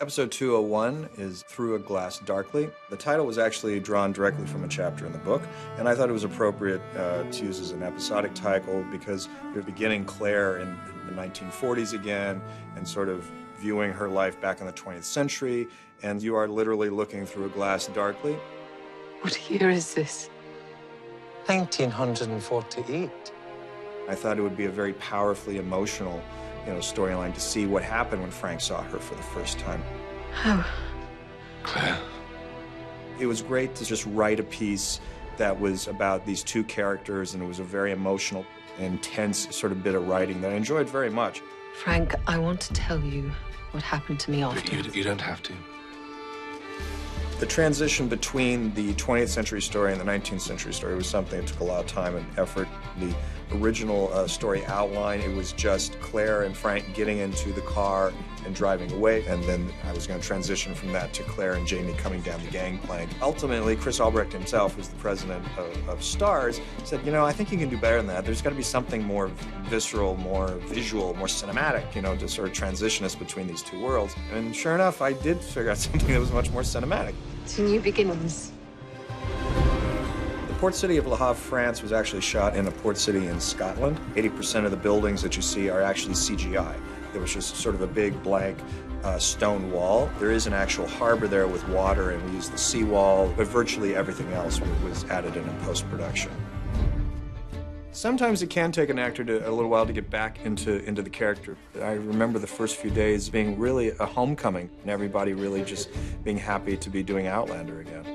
Episode 201 is Through a Glass Darkly. The title was actually drawn directly from a chapter in the book, and I thought it was appropriate to use as an episodic title because you're beginning Claire in the 1940s again and sort of viewing her life back in the 20th century, and you are literally looking through a glass darkly. What year is this? 1948. I thought it would be a very powerfully emotional storyline to see what happened when Frank saw her for the first time. How? Claire. It was great to just write a piece that was about these two characters, and it was a very emotional, intense sort of bit of writing that I enjoyed very much. Frank, I want to tell you what happened to me after. You don't have to. The transition between the 20th century story and the 19th century story was something that took a lot of time and effort. The original story outline, it was just Claire and Frank getting into the car and driving away, and then I was going to transition from that to Claire and Jamie coming down the gangplank. Ultimately, Chris Albrecht himself, who's the president of Starz, said, I think you can do better than that. There's got to be something more visceral, more visual, more cinematic, to sort of transition us between these two worlds. And sure enough, I did figure out something that was much more cinematic. To new beginnings. The port city of Le Havre, France was actually shot in a port city in Scotland. 80% of the buildings that you see are actually CGI. There was just sort of a big blank stone wall. There is an actual harbor there with water, and we used the seawall, but virtually everything else was added in post-production. Sometimes it can take an actor a little while to get back into the character. I remember the first few days being really a homecoming, and everybody really just being happy to be doing Outlander again.